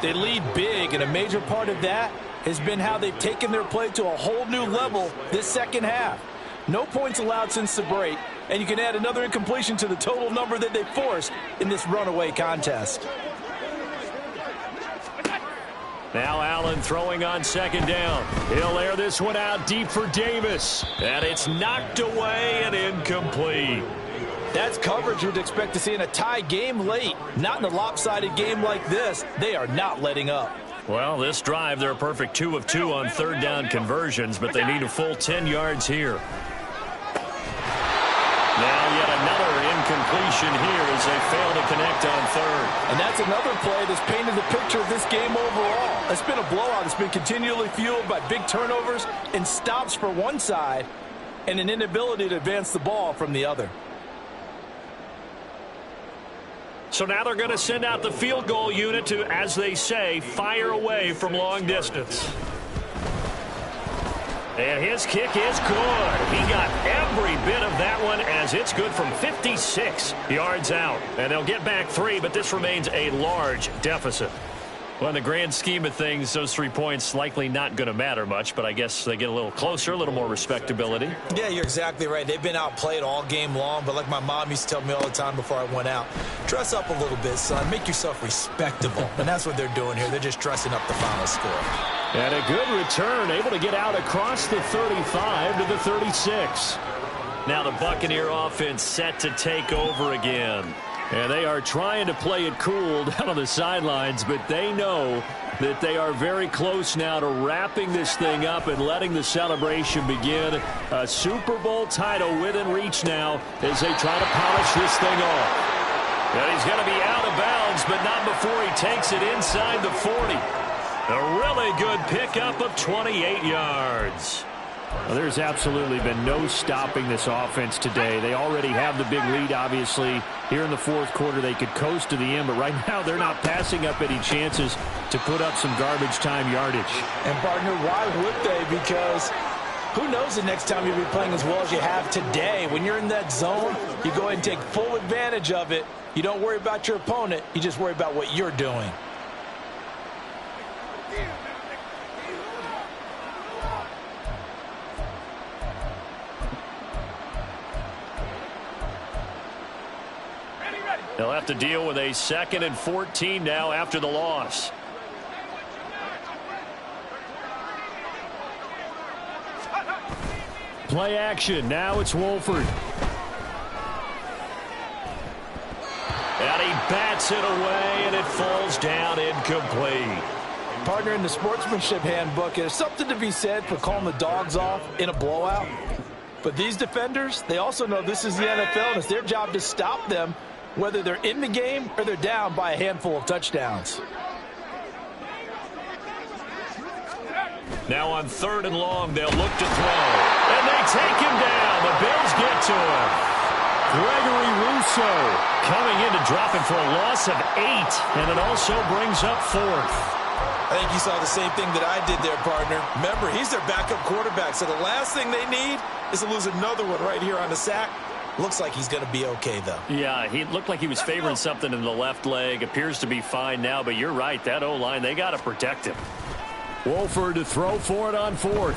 They lead big, and a major part of that has been how they've taken their play to a whole new level this second half. No points allowed since the break, and you can add another incompletion to the total number that they forced in this runaway contest. Now Allen throwing on second down. He'll air this one out deep for Davis. And it's knocked away and incomplete. That's coverage you'd expect to see in a tie game late. Not in a lopsided game like this. They are not letting up. Well, this drive, they're a perfect 2 of 2 on third down conversions, but they need a full 10 yards here. Now yet another incompletion here as they fail to connect on third. And that's another play that's painted the picture of this game overall. It's been a blowout. It's been continually fueled by big turnovers and stops for one side and an inability to advance the ball from the other. So now they're going to send out the field goal unit to, as they say, fire away from long distance. And his kick is good. He got every bit of that one as it's good from 56 yards out. And they'll get back 3, but this remains a large deficit. Well, in the grand scheme of things, those 3 points likely not going to matter much, but I guess they get a little closer, a little more respectability. Yeah, you're exactly right. They've been outplayed all game long, but like my mom used to tell me all the time before I went out, dress up a little bit, son. Make yourself respectable. And that's what they're doing here. They're just dressing up the final score. And a good return, able to get out across the 35 to the 36. Now the Buccaneer offense set to take over again. And they are trying to play it cool down on the sidelines, but they know that they are very close now to wrapping this thing up and letting the celebration begin. A Super Bowl title within reach now as they try to polish this thing off. And he's going to be out of bounds, but not before he takes it inside the 40. A really good pickup of 28 yards. Well, there's absolutely been no stopping this offense today. They already have the big lead, obviously. Here in the fourth quarter, they could coast to the end, but right now they're not passing up any chances to put up some garbage time yardage. And, partner, why would they? Because who knows the next time you'll be playing as well as you have today. When you're in that zone, you go ahead and take full advantage of it. You don't worry about your opponent. You just worry about what you're doing. They'll have to deal with a 2nd and 14 now after the loss. Play action. Now it's Wolford. And he bats it away, and it falls down incomplete. Partner, in the sportsmanship handbook, there's something to be said for calling the dogs off in a blowout. But these defenders, they also know this is the NFL, and it's their job to stop them, whether they're in the game or they're down by a handful of touchdowns. Now on 3rd and long, they'll look to throw. And they take him down. The Bills get to him. Gregory Rousseau coming in to drop him for a loss of 8. And it also brings up 4th. I think you saw the same thing that I did there, partner. Remember, he's their backup quarterback, so the last thing they need is to lose another one right here on the sack. Looks like he's going to be okay, though. Yeah, he looked like he was favoring something in the left leg. Appears to be fine now, but you're right. That O-line, they got to protect him. Wolford to throw for it on 4th.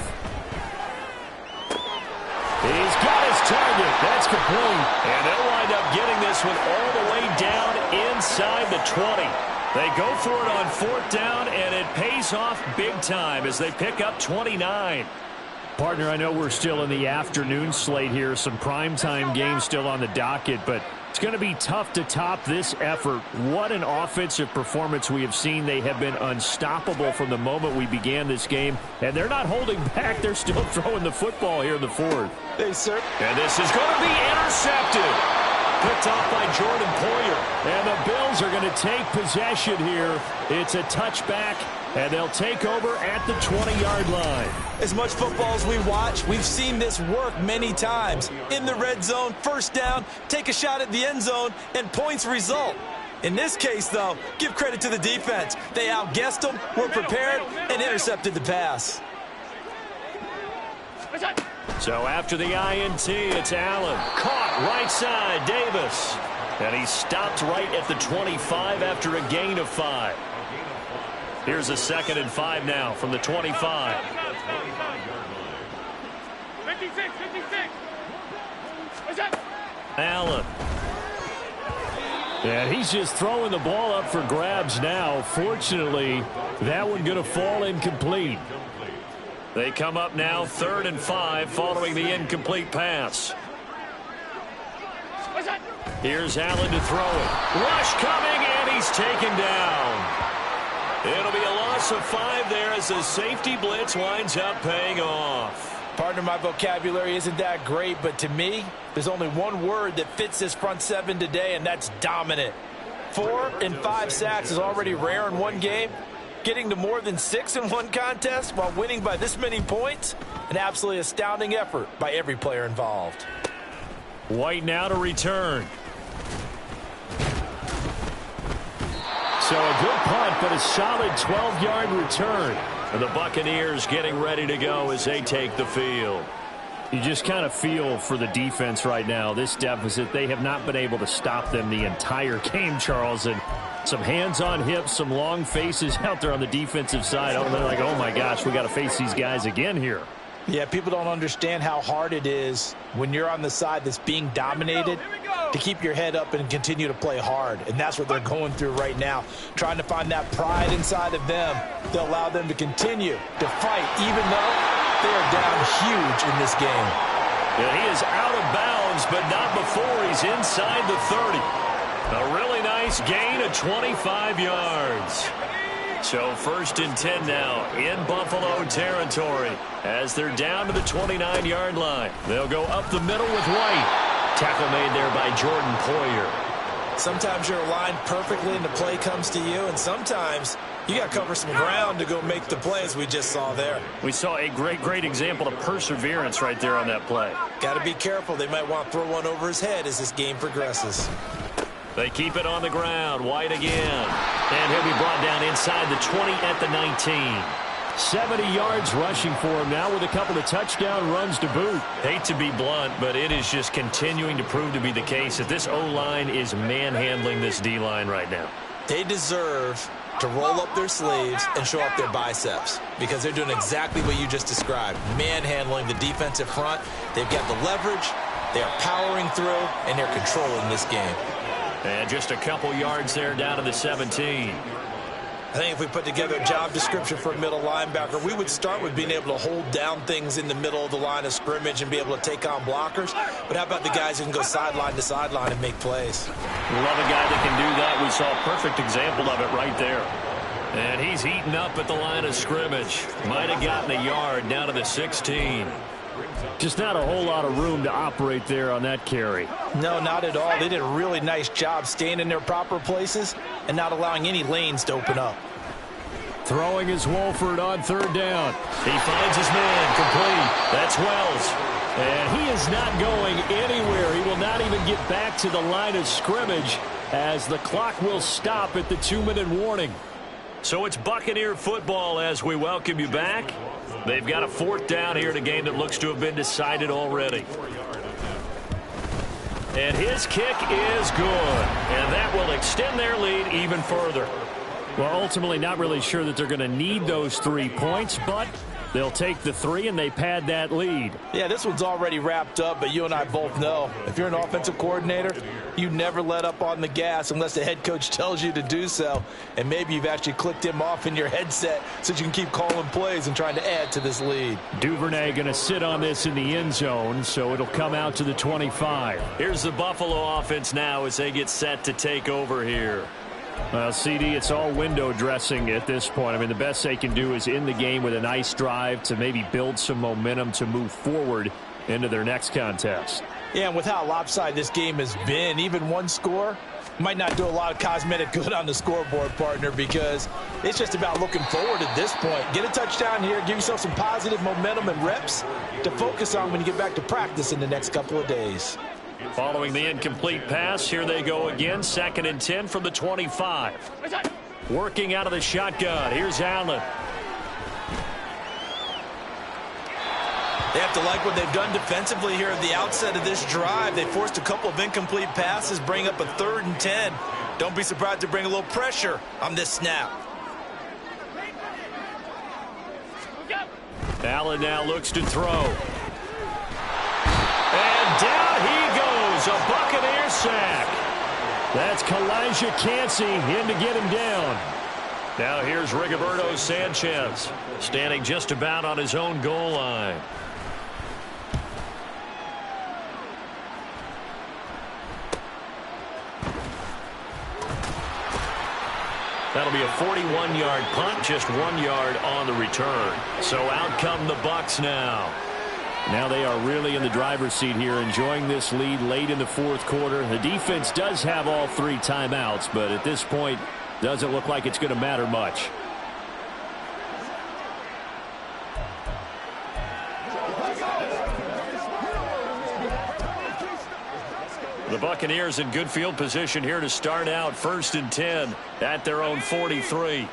He's got his target. That's complete. And they'll wind up getting this one all the way down inside the 20. They go for it on 4th down, and it pays off big time as they pick up 29. Partner, I know we're still in the afternoon slate here. Some primetime games still on the docket, but it's going to be tough to top this effort. What an offensive performance we have seen. They have been unstoppable from the moment we began this game, and they're not holding back. They're still throwing the football here in the 4th. They sir. And this is going to be intercepted. Picked off by Jordan Poyer. And the Bills are going to take possession here. It's a touchback, and they'll take over at the 20-yard line. As much football as we watch, we've seen this work many times. In the red zone, 1st down, take a shot at the end zone, and points result. In this case, though, give credit to the defense. They outguessed them, were prepared, and intercepted the pass. So after the INT, it's Allen. Caught right side, Davis. And he stopped right at the 25 after a gain of 5. Here's a 2nd and 5 now from the 25. 56. Allen. And he's just throwing the ball up for grabs now. Fortunately, that one going to fall incomplete. They come up now 3rd and 5 following the incomplete pass. Here's Allen to throw it. Rush coming, and he's taken down. It'll be a loss of 5 there as the safety blitz winds up paying off. Partner, my vocabulary isn't that great, but to me, there's only one word that fits this front 7 today, and that's dominant. 4 and 5 sacks is already rare in one game. Getting to more than 6 in one contest while winning by this many points, an absolutely astounding effort by every player involved. White now to return. So a good punt, but a solid 12-yard return. And the Buccaneers getting ready to go as they take the field. You just kind of feel for the defense right now. This deficit, they have not been able to stop them the entire game, Charles. And some hands on hips, some long faces out there on the defensive side. Oh, they're like, oh, my gosh, we got to face these guys again here. Yeah, people don't understand how hard it is when you're on the side that's being dominated to keep your head up and continue to play hard. And that's what they're going through right now, trying to find that pride inside of them to allow them to continue to fight, even though they are down huge in this game. Yeah, he is out of bounds, but not before he's inside the 30. A really nice gain of 25 yards. So 1st and 10 now in Buffalo territory as they're down to the 29-yard line. They'll go up the middle with White. Tackle made there by Jordan Poyer. Sometimes you're aligned perfectly and the play comes to you, and sometimes you got to cover some ground to go make the plays we just saw there. We saw a great example of perseverance right there on that play. Got to be careful. They might want to throw one over his head as this game progresses. They keep it on the ground. White again. And he'll be brought down inside the 20 at the 19. 70 yards rushing for him now with a couple of touchdown runs to boot. Hate to be blunt, but it is just continuing to prove to be the case that this O-line is manhandling this D-line right now. They deserve to roll up their sleeves and show up their biceps because they're doing exactly what you just described, manhandling the defensive front. They've got the leverage, they are powering through, and they're controlling this game. And just a couple yards there down to the 17. I think if we put together a job description for a middle linebacker, we would start with being able to hold down things in the middle of the line of scrimmage and be able to take on blockers. But how about the guys who can go sideline to sideline and make plays? Love a guy that can do that. We saw a perfect example of it right there. And he's heating up at the line of scrimmage. Might have gotten a yard down to the 16. Just not a whole lot of room to operate there on that carry. No, not at all. They did a really nice job staying in their proper places and not allowing any lanes to open up. Throwing is Wolford on 3rd down. He finds his man complete. That's Wells. And he is not going anywhere. He will not even get back to the line of scrimmage as the clock will stop at the 2-minute warning. So it's Buccaneer football as we welcome you back. They've got a 4th down here in a game that looks to have been decided already. And his kick is good. And that will extend their lead even further. Well, ultimately not really sure that they're going to need those 3 points, but they'll take the 3 and they pad that lead. Yeah, this one's already wrapped up, but you and I both know if you're an offensive coordinator, you never let up on the gas unless the head coach tells you to do so. And maybe you've actually clicked him off in your headset so you can keep calling plays and trying to add to this lead. Duvernay going to sit on this in the end zone, so it'll come out to the 25. Here's the Buffalo offense now as they get set to take over here. Well, CD, it's all window dressing at this point. I mean, the best they can do is end the game with a nice drive to maybe build some momentum to move forward into their next contest. Yeah, and with how lopsided this game has been, even one score might not do a lot of cosmetic good on the scoreboard, partner, because it's just about looking forward at this point. Get a touchdown here, give yourself some positive momentum and reps to focus on when you get back to practice in the next couple of days. Following the incomplete pass, here they go again. 2nd and 10 from the 25. Working out of the shotgun. Here's Allen. They have to like what they've done defensively here at the outset of this drive. They forced a couple of incomplete passes, bring up a 3rd and 10. Don't be surprised to bring a little pressure on this snap. Allen now looks to throw. And down he goes. A Buccaneer sack. That's Kalijah Cansey in to get him down. Now here's Rigoberto Sanchez, standing just about on his own goal line. That'll be a 41-yard punt, just 1 yard on the return. So out come the Bucs now. Now they are really in the driver's seat here, enjoying this lead late in the 4th quarter. The defense does have all 3 timeouts, but at this point, doesn't look like it's going to matter much. The Buccaneers in good field position here to start out 1st and 10 at their own 43.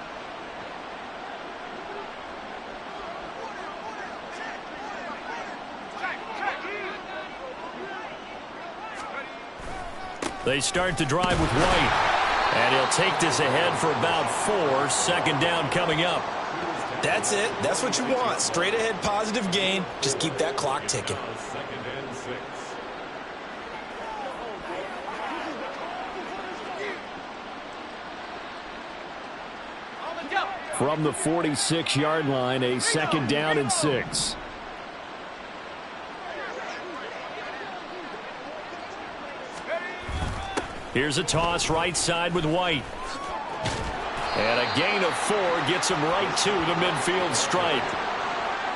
They start to drive with White, and he'll take this ahead for about 4. 2nd down coming up. That's it. That's what you want. Straight ahead positive gain. Just keep that clock ticking. From the 46-yard line, a 2nd down and 6. Here's a toss right side with White. And a gain of 4 gets him right to the midfield stripe.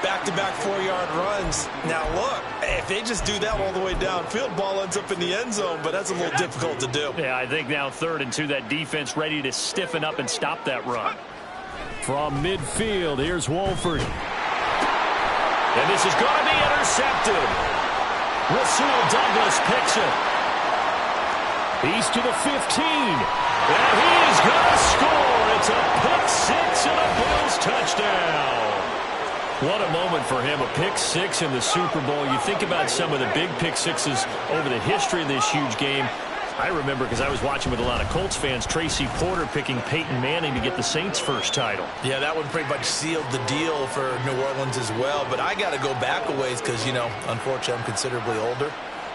Back-to-back 4-yard runs. Now look, if they just do that all the way downfield, ball ends up in the end zone, but that's a little difficult to do. Yeah, I think now 3rd and 2, that defense ready to stiffen up and stop that run. From midfield, here's Wolford. And this is going to be intercepted. Rasul Douglas picks it. He's to the 15. And he is going to score. It's a pick 6 and a Bills touchdown. What a moment for him, a pick 6 in the Super Bowl. You think about some of the big pick 6s over the history of this huge game. I remember, because I was watching with a lot of Colts fans, Tracy Porter picking Peyton Manning to get the Saints' first title. Yeah, that one pretty much sealed the deal for New Orleans as well. But I got to go back a ways because, you know, unfortunately I'm considerably older.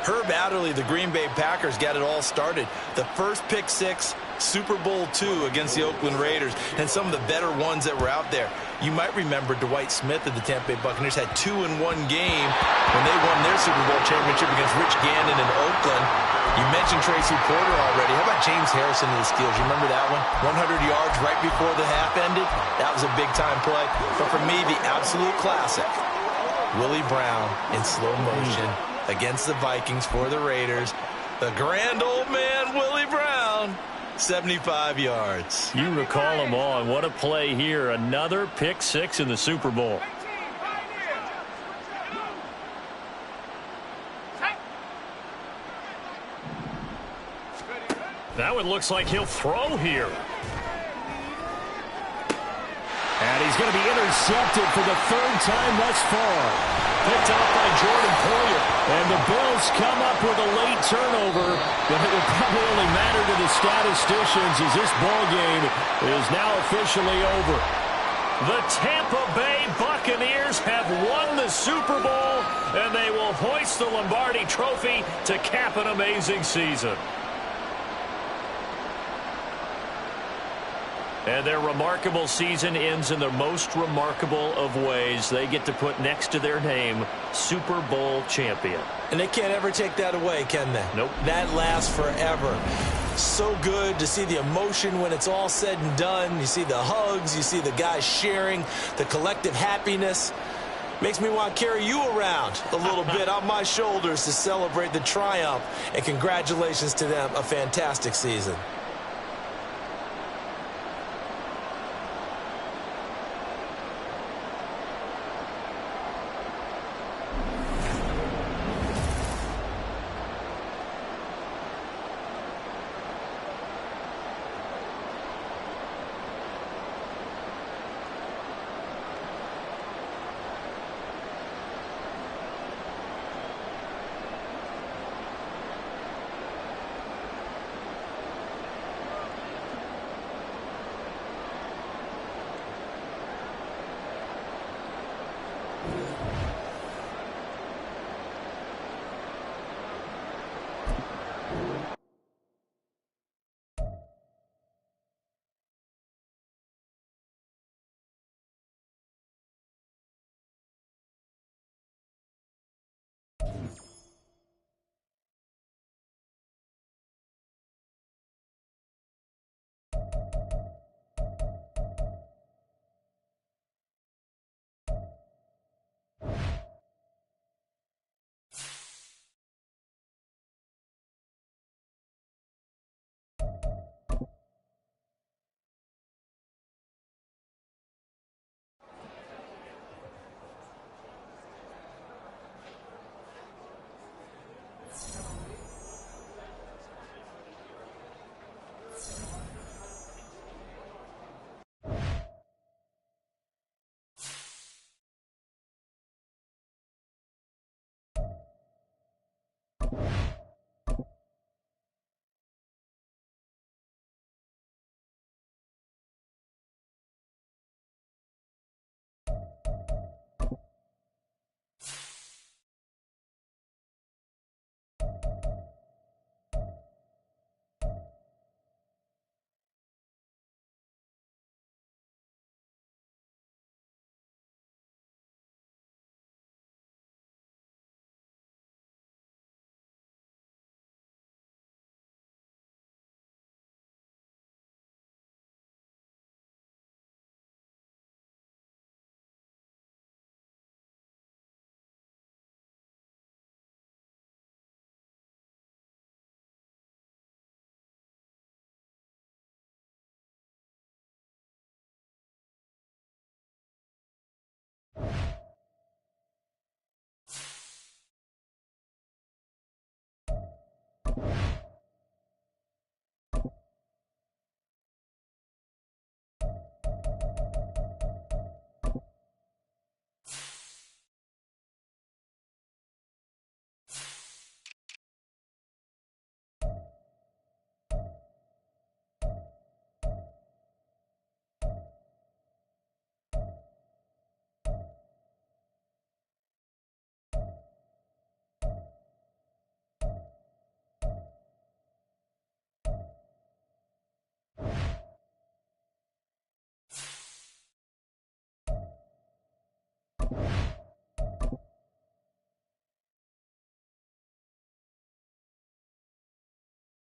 Herb Adderley, the Green Bay Packers, got it all started. The first pick 6, Super Bowl II against the Oakland Raiders, and some of the better ones that were out there. You might remember Dwight Smith of the Tampa Bay Buccaneers had 2 in one game when they won their Super Bowl championship against Rich Gannon in Oakland. You mentioned Tracy Porter already. How about James Harrison of the Steelers? You remember that one? 100 yards right before the half ended? That was a big-time play. But for me, the absolute classic, Willie Brown in slow motion against the Vikings for the Raiders. The grand old man, Willie Brown, 75 yards. You recall them all, and what a play here. Another pick 6 in the Super Bowl. That one looks like he'll throw here. And he's going to be intercepted for the 3rd time thus far. Picked up by Jordan Poyer. And the Bills come up with a late turnover, but it will probably only matter to the statisticians as this ball game is now officially over. The Tampa Bay Buccaneers have won the Super Bowl, and they will hoist the Lombardi Trophy to cap an amazing season. And their remarkable season ends in the most remarkable of ways. They get to put next to their name, Super Bowl champion. And they can't ever take that away, can they? Nope. That lasts forever. So good to see the emotion when it's all said and done. You see the hugs. You see the guys sharing, the collective happiness. Makes me want to carry you around a little bit on my shoulders to celebrate the triumph. And congratulations to them. A fantastic season.